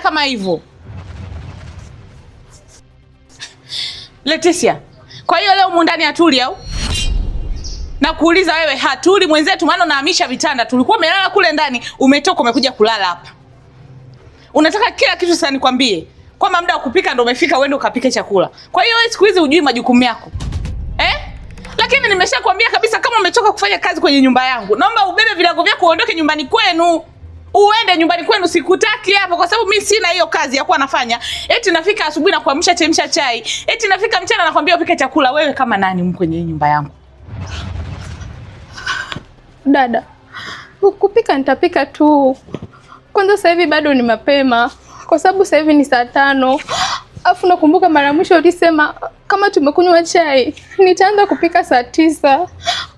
anaongea kama hivyo? Leticia, kwa hiyo leo mundani hatuli au? Na kuuliza wewe hatuli mwenzetu, maana unahamisha vitanda. Tulikuwa umelala kule ndani, umetoka umekuja kulala hapa. Unataka kila kitu sasa nikwambie kwamba muda wa kupika ndio umefika uende ukapike chakula. Kwa hiyo wewe siku hizi hujui majukumu yako. Lakini nimeshakwambia kabisa kama umetoka kufanya kazi kwenye nyumba yangu, naomba ubebe vilago vyako uondoke nyumbani kwenu. Uende nyumbani kwenu, sikutaki hapo kwa sababu mimi sina hiyo kazi ya kuwa nafanya. Eti nafika asubuhi na kuamsha chemsha chai. Eti nafika mchana nakwambia upike chakula. Wewe kama nani kwenye nyumba yangu? Dada, kupika nitapika tu. Kwanza sasa hivi bado ni mapema kwa sababu sasa hivi ni saa 5. Afu nakumbuka mara mwisho ulisema kama tumekunywa chai nitaanza kupika saa 9.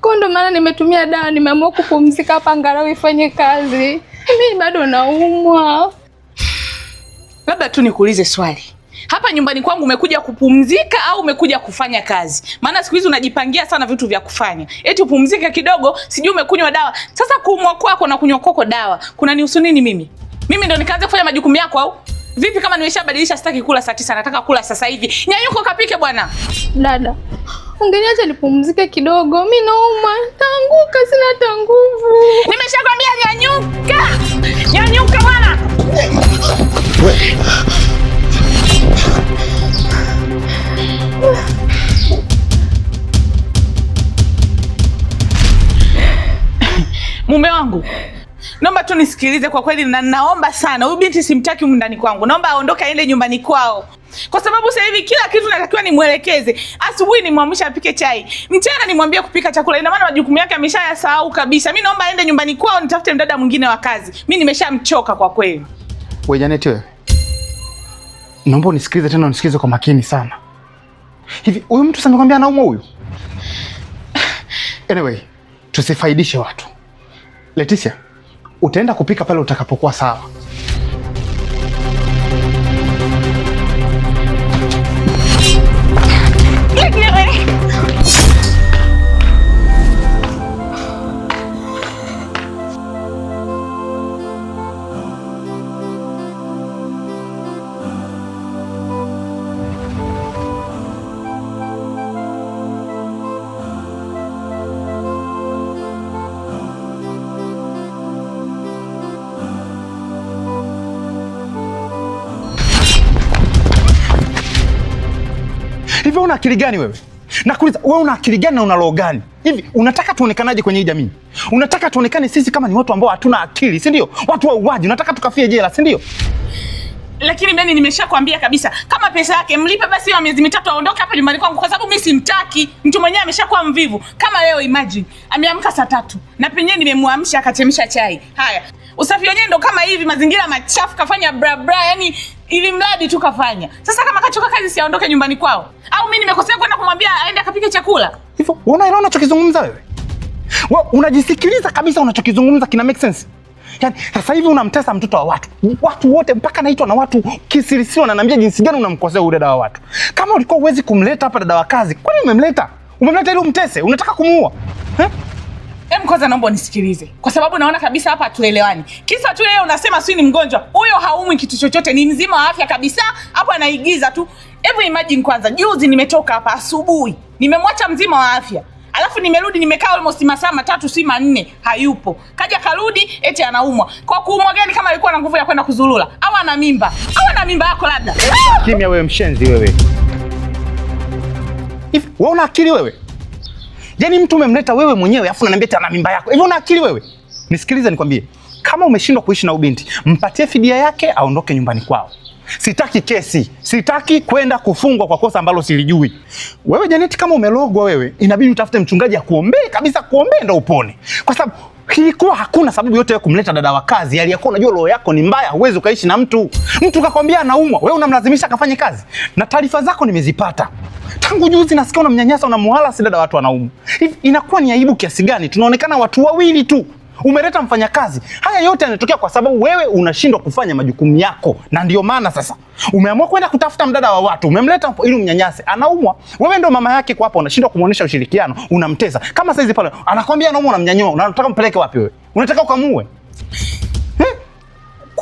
Kwa ndo maana nimetumia dawa, nimeamua kupumzika hapa angalau ifanye kazi. Mimi bado naumwa. Labda tu nikuulize swali. Hapa nyumbani kwangu umekuja kupumzika au umekuja kufanya kazi? Maana siku hizi unajipangia sana vitu vya kufanya. Eti upumzike kidogo, sijui umekunywa dawa. Sasa kuumwa kwako na kunywa kwako dawa, kuna nihusu nini mimi? Mimi ndo nikaanza kufanya majukumu yako au? Vipi kama nimeshabadilisha, sitaki kula saa 9, nataka kula sasa hivi. Nyanyuka kapike bwana. Dada, ungeniacha nipumzike kidogo. Mimi naumwa, taanguka, sina hata nguvu. Nimeshakwambia nyanyuka. Nyanyuka bwana. Mume wangu, naomba tu nisikilize kwa kweli, na naomba sana. Huyu binti simtaki humu ndani kwangu. Naomba aondoke aende nyumbani kwao. Kwa sababu sasa hivi kila kitu natakiwa nimwelekeze. Asubuhi nimwamsha apike chai, mchana nimwambie kupika chakula. Ina maana majukumu yake ameshayasahau kabisa. Mimi naomba aende nyumbani kwao, nitafute mdada mwingine wa kazi. Mimi nimeshamchoka kwa kweli. Wewe Janeti wewe, naomba unisikilize tena, unisikilize kwa makini sana. Hivi huyu mtu amekwambia anaumwa huyu? Anyway, tusifaidishe watu. Leticia, utaenda kupika pale utakapokuwa sawa. Hivi una akili gani wewe? Nakuuliza, wewe una akili gani na una roho gani? Hivi unataka tuonekanaje kwenye hii jamii? Unataka tuonekane sisi kama ni watu ambao hatuna akili, si ndio? Watu wa uwaji, unataka tukafie jela, si ndio? Lakini mimi nimeshakwambia kabisa, kama pesa yake mlipe basi ya miezi 3 aondoke hapa nyumbani kwangu, kwa sababu mimi simtaki. Mtu mwenyewe ameshakuwa mvivu. Kama leo imagine, ameamka saa 3 na penyewe nimemwamsha akachemsha chai. Haya, usafi wenyewe ndo kama hivi, mazingira machafu, kafanya bra bra, yani ili mradi tu kafanya. Sasa kama kachoka kazi, si aondoke nyumbani kwao? Au mimi nimekosea kwenda kumwambia aende akapike chakula? Hivyo unaelewa unachokizungumza wewe? Wewe unajisikiliza kabisa, unachokizungumza kina make sense? Yaani sasa hivi unamtesa mtoto wa watu. Watu wote mpaka naitwa na watu kisirisio wananiambia jinsi gani unamkosea huyu dada wa watu. Kama ulikuwa uwezi kumleta hapa dada wa kazi, kwani umemleta? Umemleta ili umtese? Unataka kumuua? Kwanza naomba nisikilize, kwa sababu naona kabisa hapa hatuelewani. Kisa tu yeye unasema si ni mgonjwa. Huyo haumwi kitu chochote, ni mzima wa afya kabisa. Hapo anaigiza tu. Hebu imagine kwanza, juzi nimetoka hapa asubuhi, nimemwacha mzima wa afya. Alafu nimerudi nimekaa almost masaa 3 si 4, hayupo. Kaja karudi eti anaumwa. Kwa kuumwa gani kama alikuwa na nguvu ya kwenda kuzulula? Au ana mimba? Au ana mimba yako labda? Kimya wewe mshenzi wewe. Hivi wewe una akili wewe? Yaani mtu umemleta wewe mwenyewe afu unaniambia ana mimba yako. Hivi una akili wewe? Nisikilize nikwambie. Kama umeshindwa kuishi na ubinti, mpatie fidia yake aondoke nyumbani kwao. Sitaki kesi. Sitaki kwenda kufungwa kwa kosa ambalo silijui. Wewe Janeti, kama umelogwa wewe, inabidi utafute mchungaji akuombee kabisa, kuombee ndio upone. Kwa sababu kilikuwa hakuna sababu yote ya kumleta dada wa kazi. Aliyakuwa unajua roho yako ni mbaya, huwezi ukaishi na mtu. Mtu kakwambia anaumwa, wewe unamlazimisha akafanye kazi. Na taarifa zako nimezipata. Tangu juzi nasikia unamnyanyasa, unamuhala si dada watu wanaumwa. Hivi inakuwa ni aibu kiasi gani? Tunaonekana watu wawili tu. Umeleta mfanyakazi. Haya yote yanatokea kwa sababu wewe unashindwa kufanya majukumu yako. Na ndio maana sasa umeamua kwenda kutafuta mdada wa watu. Umemleta ili umnyanyase. Anaumwa. Wewe ndio mama yake kwa hapa, unashindwa kumuonesha ushirikiano, unamtesa. Kama saizi pale anakwambia anaumwa, unamnyanyua. Unataka mpeleke wapi wewe? Unataka ukamuue?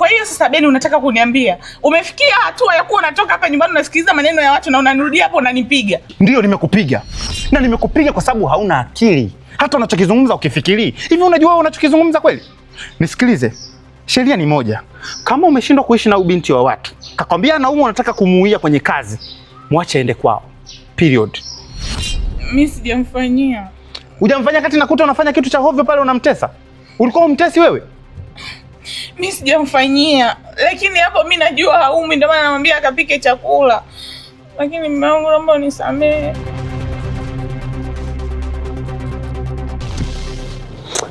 Kwa hiyo sasa Beni, unataka kuniambia umefikia hatua ya kuwa unatoka hapa nyumbani unasikiliza maneno ya watu na unanirudia hapo unanipiga? Ndio, nimekupiga. Na nimekupiga kwa sababu hauna akili. Hata unachokizungumza ukifikiri. Hivi unajua wewe unachokizungumza kweli? Nisikilize. Sheria ni moja. Kama umeshindwa kuishi na ubinti wa watu, kakwambia anaumwa unataka kumuuia kwenye kazi, mwache aende kwao. Period. Mimi sijamfanyia. Hujamfanya kati nakuta unafanya kitu cha hovyo pale unamtesa. Ulikuwa umtesi wewe? Mimi sijamfanyia, lakini hapo mimi najua haumi, ndio maana namwambia akapike chakula. Lakini mume wangu, naomba unisamehe.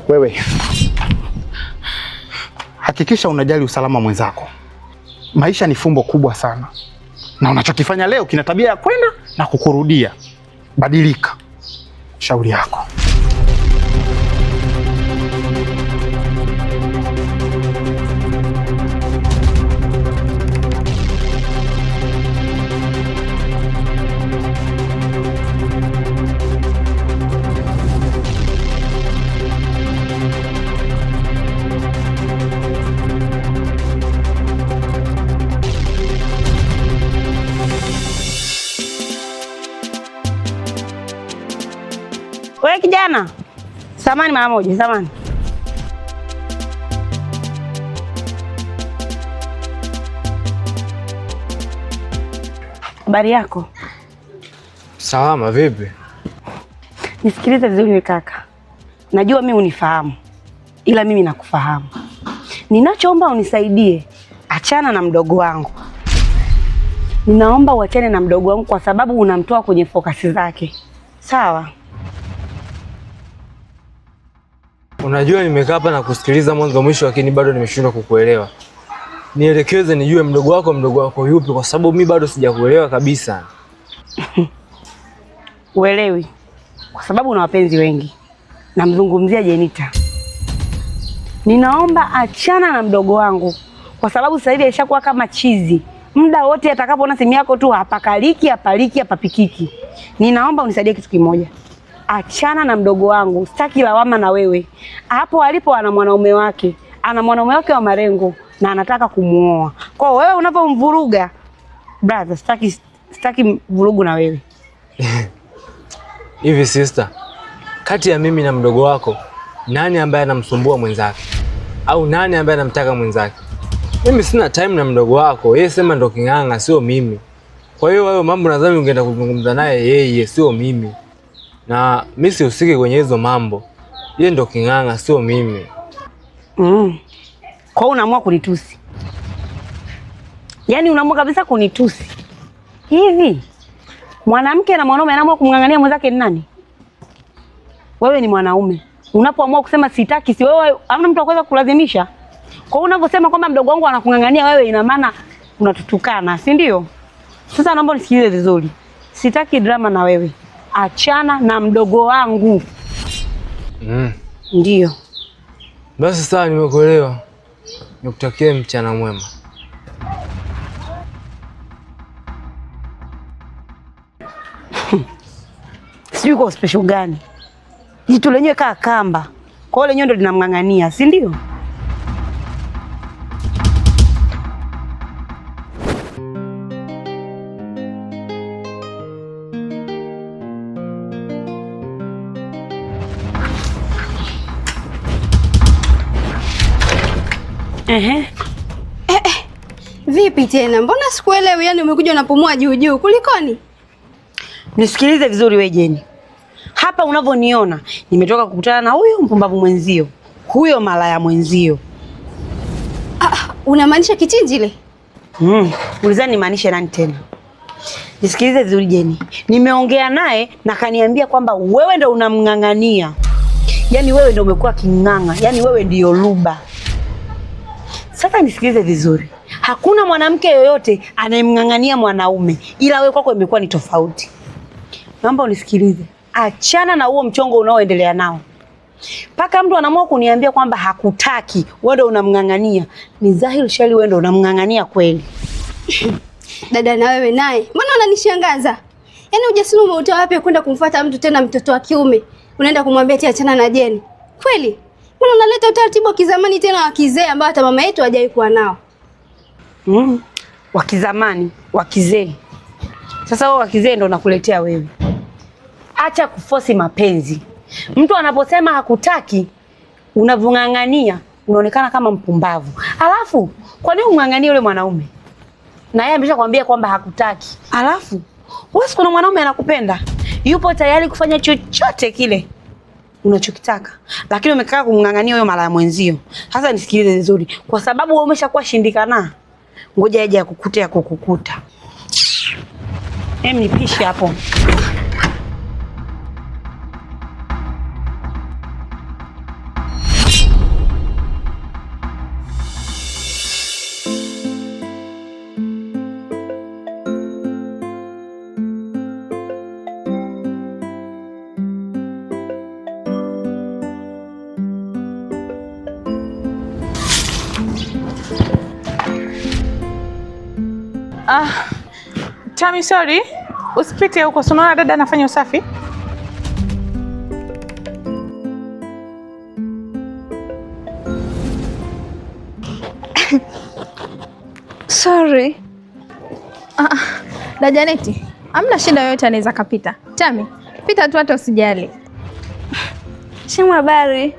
Wewe hakikisha unajali usalama mwenzako. Maisha ni fumbo kubwa sana, na unachokifanya leo kina tabia ya kwenda na kukurudia. Badilika. Shauri yako. Wewe kijana, samani mara moja, samani. Habari yako? Salama, vipi? Nisikilize vizuri kaka. Najua mimi unifahamu, ila mimi nakufahamu. Ninachoomba unisaidie, achana na mdogo wangu. Ninaomba uachane na mdogo wangu kwa sababu unamtoa kwenye fokasi zake. Sawa? Unajua nimekaa hapa na kusikiliza mwanzo mwisho, lakini bado nimeshindwa kukuelewa. Nielekeze nijue mdogo wako yupi, kwa sababu mimi bado sijakuelewa kabisa. Uelewi kwa sababu una wapenzi wengi. Namzungumzia Jenita. Ninaomba achana na mdogo wangu kwa sababu sasa hivi alishakuwa kama chizi. Muda wote atakapoona simu yako tu hapakaliki, hapapikiki. Ninaomba unisaidie kitu kimoja. Achana na mdogo wangu, sitaki lawama na wewe. Hapo alipo ana mwanaume wake, wa marengo na anataka kumuoa. Kwa wewe unapomvuruga, brother, sitaki vurugu na wewe. Hivi sister, kati ya mimi na mdogo wako, nani ambaye anamsumbua mwenzake? Au nani ambaye anamtaka mwenzake? Mimi sina time na mdogo wako, yeye sema ndo king'anga, sio mimi. Kwa hiyo wewe mambo nadhani ungeenda kuzungumza naye yeye, sio mimi. Na mimi sihusiki kwenye hizo mambo. Yeye ndo king'anga, sio mimi. Kwa hiyo unaamua kunitusi? Yaani unaamua kabisa kunitusi? Hivi mwanamke na mwanaume anaamua kumng'ang'ania mwenzake ni nani? Wewe ni mwanaume. Unapoamua kusema sitaki, si wewe, hamna mtu akuweza kulazimisha. Kwa hiyo unavyosema kwamba mdogo wangu anakung'ang'ania wewe, ina maana unatutukana, si ndio? Sasa naomba nisikilize vizuri. Sitaki drama na wewe. Achana na mdogo wangu. Ndio. Basi sawa, nimekuelewa. Nikutakie mchana mwema. Sijui kwa special gani. Jitu lenyewe kaa kamba. Kwa hiyo lenyewe ndo linamng'ang'ania, si ndio? Vipi tena? Mbona sikuelewi? Yaani umekuja unapumua juu juu. Kulikoni? Nisikilize vizuri wewe Jeni. Hapa unavyoniona, nimetoka kukutana na huyo mpumbavu mwenzio. Huyo malaya mwenzio. Unamaanisha Kichinji ile? Ulizani nimaanishe nani tena? Nisikilize vizuri Jeni. Nimeongea naye na kaniambia kwamba wewe ndo unamng'ang'ania. Yaani wewe ndo umekuwa king'anga. Yaani wewe ndio luba. Sasa nisikilize vizuri. Hakuna mwanamke yoyote anayemng'ang'ania mwanaume, ila wewe kwako imekuwa ni tofauti. Naomba unisikilize. Achana na huo mchongo unaoendelea nao. Paka mtu anaamua kuniambia kwamba hakutaki, wewe ndio unamng'ang'ania. Ni dhahiri shali wewe ndio unamng'ang'ania kweli. Dada na wewe naye, mbona unanishangaza? Yaani ujasiri umeutoa wapi kwenda kumfuata mtu tena mtoto wa kiume? Unaenda kumwambia eti achana na Jeni. Kweli? Mbona unaleta utaratibu wa kizamani tena wa kizee ambao hata mama yetu hajawahi kuwa nao? Wa kizamani, wa kizee. Sasa wewe wa kizee ndo nakuletea wewe. Acha kufosi mapenzi. Mtu anaposema hakutaki, unavung'ang'ania, unaonekana kama mpumbavu. Alafu, kwa nini umng'ang'anie yule mwanaume? Na yeye ameshakwambia kwamba hakutaki. Alafu, wewe kuna mwanaume anakupenda. Yupo tayari kufanya chochote kile unachokitaka. Lakini umekaa kumng'ang'ania huyo mara ya mwenzio. Sasa nisikilize vizuri. Kwa sababu wewe umeshakuwa shindikana. Ngoja aje akukute akukukuta. Nipishe hapo. Tami, sorry. Usipite huko, unaona dada anafanya usafi. Sorry. Da Janeti, hamna shida yoyote, anaweza kapita. Tami, pita tu hata usijali. Shemu, habari?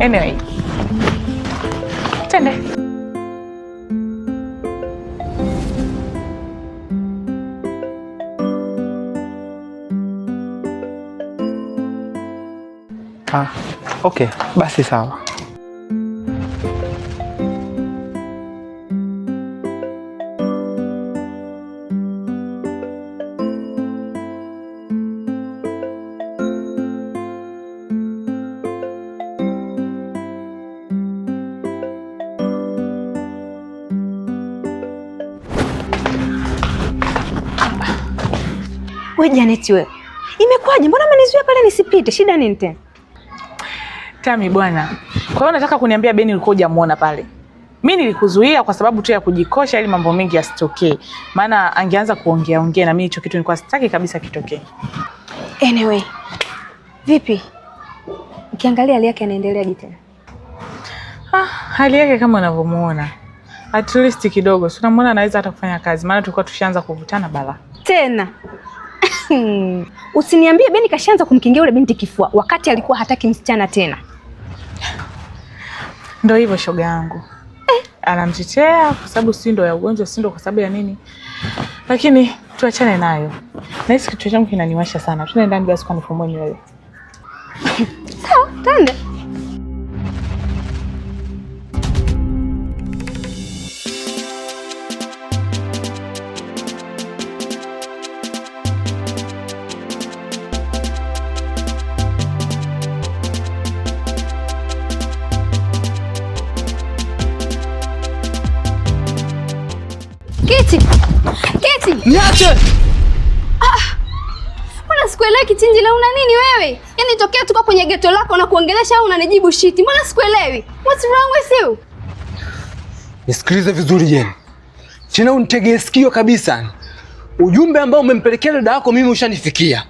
Anyway. Tende. Okay, basi sawa. Wewe Janeti wewe. Imekwaje? Mbona umenizuia pale nisipite? Shida nini tena? Tami bwana. Kwa hiyo nataka kuniambia Beni ulikuwa hujamuona pale. Mimi nilikuzuia kwa sababu tu ya kujikosha ili mambo mengi yasitokee. Maana angeanza kuongea na mimi hicho kitu nilikuwa sitaki kabisa kitokee. Anyway. Vipi? Ukiangalia hali yake anaendeleaje tena? Hali yake kama unavyomuona. At least kidogo. Si unamuona anaweza hata kufanya kazi. Maana tulikuwa tushaanza kuvutana bala. Tena. Usiniambie Beni kashaanza kumkingia yule binti kifua wakati alikuwa hataki msichana tena. Ndio hivyo shoga yangu. Anamtetea kwa sababu si ndo ya ugonjwa, si ndo kwa sababu ya nini. Lakini tuachane nayo. Na hisi kitu changu kinaniwasha sana. Tunaenda ndani basi kwa nifumoe nywele. Sawa, twende. Keti. Niache. Mbona sikuelewi Kichinji, la una nini wewe? Yaani tokea tuko kwenye geto lako na kuongelesha au unanijibu shiti. Mbona sikuelewi? What's wrong with you? Nisikilize vizuri Jeni. Tena unitegee sikio kabisa. Ujumbe ambao umempelekea dada yako mimi ushanifikia.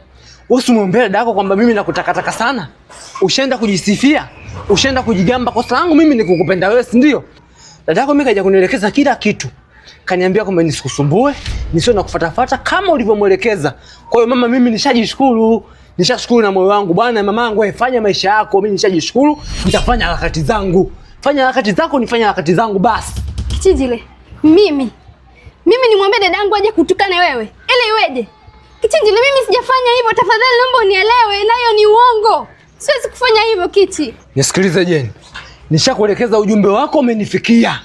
Wewe umemwambia dada yako kwamba mimi nakutakataka sana? Ushaenda kujisifia? Ushaenda kujigamba kosa langu mimi ni kukupenda wewe, si ndio? Dada yako mimi kaja kunielekeza kila kitu. Kaniambia kwamba nisikusumbue, nisiwe nakufuatafuata kama ulivyomuelekeza. Kwa hiyo mama, mimi nishajishukuru. Nishashukuru na moyo wangu. Bwana mamangu, wewe fanya maisha yako, mimi nishajishukuru. Nitafanya harakati zangu. Fanya harakati zako, nifanye harakati zangu basi. Kichinji, mimi nimwambie dadangu aje kutukana wewe. Ile iweje? Kichinji, mimi sijafanya hivyo, tafadhali naomba unielewe, nayo ni uongo. Siwezi kufanya hivyo Kichi. Nisikilize Jeni. Nishakuelekeza, ujumbe wako umenifikia.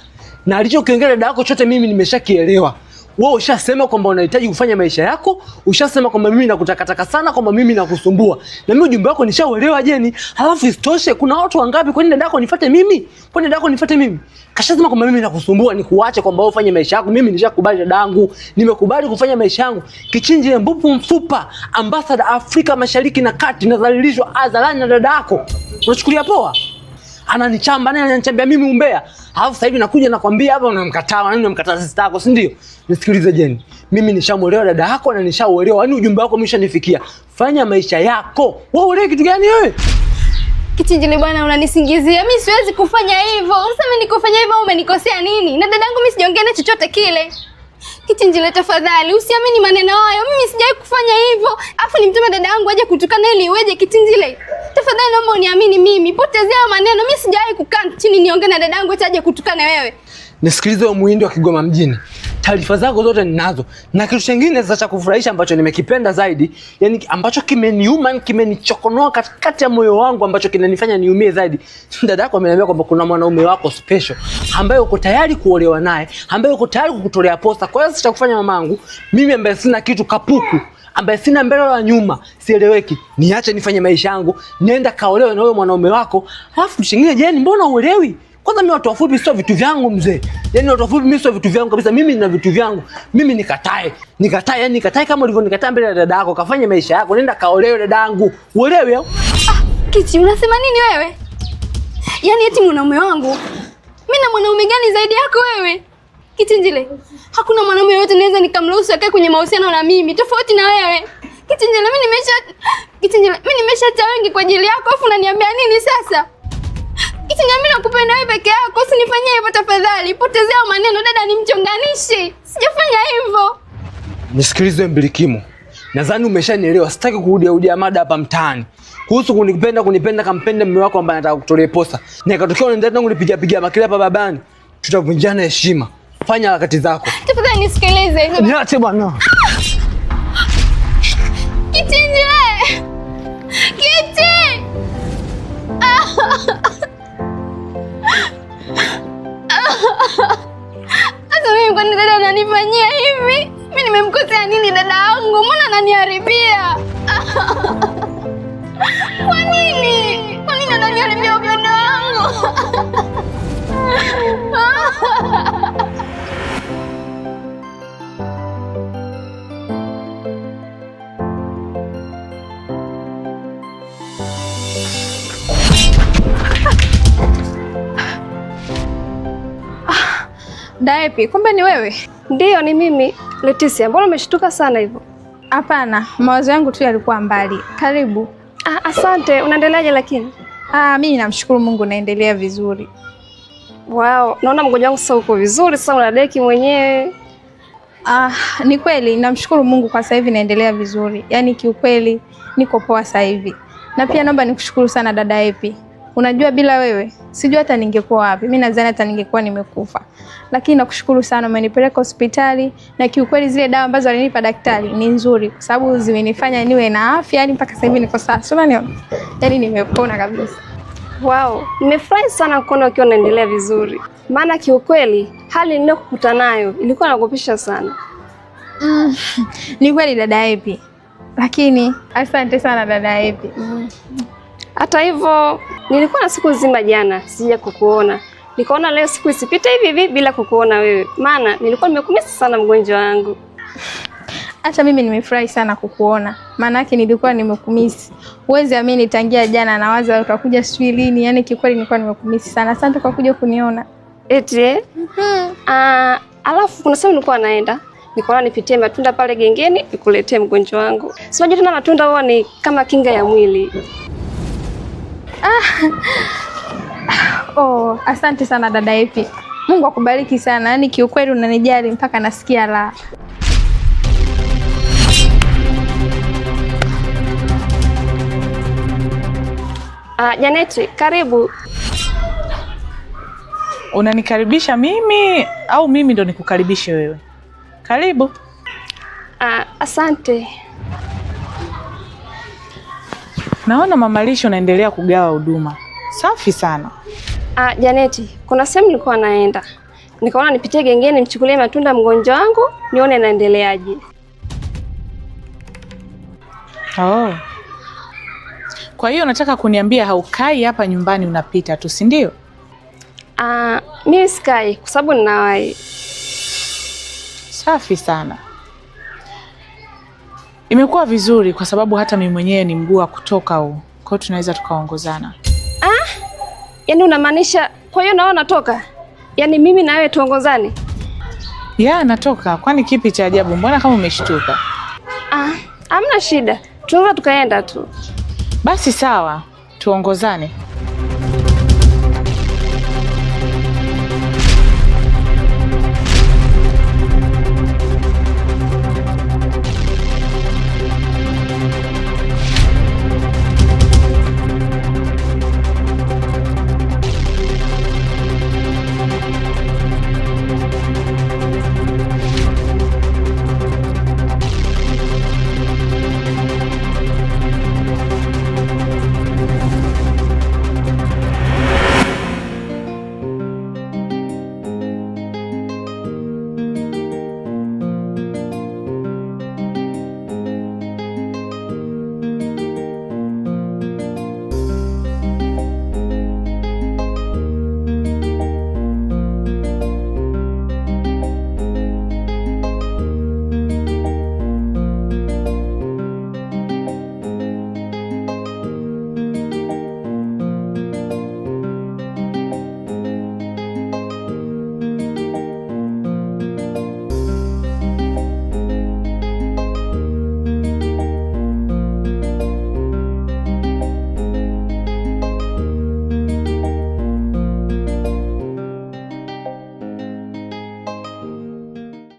Na alichokiongea dada yako chote mimi nimeshakielewa. Wewe ushasema kwamba unahitaji kufanya maisha yako, ushasema kwamba mimi nakutakataka sana, kwamba mimi nakusumbua. Na mimi ujumbe wako nishauelewa Jeni. Halafu isitoshe kuna watu wangapi, kwa nini dada yako nifuate mimi? Kwa nini dada yako nifuate mimi? Kashasema kwamba mimi nakusumbua, nikuache kwamba wewe ufanye maisha yako. Mimi nishakubali dada yangu. Nimekubali kufanya maisha yangu. Kichinji mbupu mfupa, ambassador Afrika Mashariki na Kati, nadhalilishwa hadharani na dada yako. Unachukulia poa? Ananichamba, nani ananichambia mimi umbea? Alafu sasa hivi nakuja nakwambia hapa unamkataa, nani unamkataa sister yako, si ndio? Nisikilize Jeni. Mimi nishamuelewa dada yako na nishauelewa. Yaani ujumbe wako umeshanifikia. Fanya maisha yako. Wewe uelewi kitu gani wewe? Kichinjili bwana, unanisingizia. Mimi siwezi kufanya hivyo. Useme nikufanya hivyo umenikosea nini? Na dadangu mimi sijaongea na chochote kile. Kichinjili tafadhali, usiamini maneno hayo. Mimi sijawahi kufanya hivyo. Afu nimtume dadangu aje kutukana ili iweje Kichinjili? Tafadhali naomba uniamini mimi. Potezea maneno. Mimi sijawahi kukaa chini niongee na dadangu aje kutukana wewe. Nisikilize wewe muhindi wa Kigoma mjini. Taarifa zako zote ninazo. Na kitu kingine sasa cha kufurahisha ambacho nimekipenda zaidi, yani ambacho kimeniuma, kimenichokonoa katikati ya moyo wangu, ambacho kinanifanya niumie zaidi. Dada yako ameniambia kwamba kuna mwanaume wako special ambaye uko tayari kuolewa naye, ambaye uko tayari kukutolea posta. Kwa hiyo sasa cha kufanya mamangu, mimi ambaye sina kitu kapuku, ambaye sina mbele wala nyuma, sieleweki, niache nifanye maisha yangu, nienda kaolewe na wewe mwanaume wako. Alafu kingine, Jeni, mbona uelewi? Kwanza mimi watu wafupi sio vitu vyangu mzee. Yaani watu wafupi mimi sio vitu vyangu kabisa. Mimi nina vitu vyangu. Mimi nikatae. Nikatae, yani nikatae kama ulivyonikataa mbele ya dada yako. Kafanye maisha yako. Nenda kaolewe dadangu. Uelewe au? Kichi, unasema nini wewe? Yaani eti mwanaume wangu. Mimi na mwanaume gani zaidi yako wewe? Kichinjile. Hakuna mwanaume yote naweza nikamruhusu akae kwenye mahusiano na mimi tofauti na wewe. Kichinjile, mimi nimeshaacha wengi kwa ajili yako. Afu unaniambia nini sasa? Mimi nakupenda wewe peke yako, usinifanyie hivyo tafadhali. Potezea maneno, dada ni mchonganishi. Sijafanya hivyo. Nisikilize Mbilikimo. Nadhani umeshanielewa. Sitaki kurudia mada hapa mtaani. Kuhusu kunipenda kampende mume wako ambaye anataka kutolea posa. Na ikatokea unaendelea kunipigia makili hapa babani. Tutavunjana heshima. Fanya harakati zako. Tafadhali nisikilize. Niache bwana. Kichinji wewe. Kiti. Sasa mimi kwani dada ananifanyia hivi? Mimi nimemkosea nini dada yangu? Mbona ananiharibia? Kwa nini? Kwa nini ananiharibia upendo wangu? Daepi, kumbe ni wewe? Ndiyo, ni mimi. Leticia, mbona umeshtuka sana hivyo? Hapana, mawazo yangu tu yalikuwa mbali. Karibu. Asante. Unaendeleaje lakini? Mimi namshukuru Mungu naendelea vizuri. Wow, naona mgonjwa wangu sasa uko vizuri, sasa unadeki mwenyewe. Ni kweli namshukuru Mungu kwa sasa hivi naendelea vizuri. Yaani kiukweli niko poa sasa hivi. Na pia naomba nikushukuru sana dada Epi. Unajua bila wewe sijui hata ningekuwa wapi. Mimi nadhani hata ningekuwa nimekufa. Lakini nakushukuru sana, umenipeleka hospitali na kiukweli zile dawa ambazo alinipa daktari ni nzuri kwa sababu zimenifanya niwe na afya, yani mpaka sasa hivi niko sawa. Sio nani? Yaani nimepona kabisa. Wow, nimefurahi sana kuona ukiwa unaendelea vizuri. Maana kiukweli hali niliyokukuta nayo ilikuwa inaogopesha sana. Ni kweli dada Epi. Lakini asante sana dada Epi. Hata hivyo nilikuwa na siku nzima jana sija kukuona. Nikaona leo siku isipite hivi bila kukuona wewe. Maana nilikuwa nimekumisi sana mgonjwa wangu. Hata mimi nimefurahi sana kukuona. Maana yake nilikuwa nimekumisi. Huwezi amini tangia jana nawaza utakuja sijui lini. Yaani kikweli nilikuwa nimekumisi sana. Asante kwa kuja kuniona. Eti? Alafu kuna sehemu nilikuwa naenda. Nikaona nipitie matunda pale gengeni nikuletee mgonjwa wangu. Si unajua tena matunda huwa ni kama kinga ya mwili. Asante sana dada Epi. Mungu akubariki sana. Yaani kiukweli unanijali mpaka nasikia raha. Janeti, karibu. Unanikaribisha mimi au mimi ndo nikukaribishe wewe? Karibu. Asante. Naona Mama Lisho unaendelea kugawa huduma. Safi sana. Janeti, kuna sehemu nilikuwa naenda. Nikaona nipitie gengeni nimchukulie matunda mgonjwa wangu, nione naendeleaje. Kwa hiyo unataka kuniambia haukai hapa nyumbani unapita tu, si ndio? Mimi sikai kwa sababu ninawahi. Safi sana. Imekuwa vizuri kwa sababu hata mimi mwenyewe ni mguu wa kutoka huu. Kwa hiyo tunaweza tukaongozana. Yaani unamaanisha kwa hiyo naona natoka? Yaani mimi na wewe tuongozane? Ya, natoka. Kwani kipi cha ajabu? Mbona kama umeshtuka? Hamna shida. Tunaweza tukaenda tu. Basi sawa, tuongozane.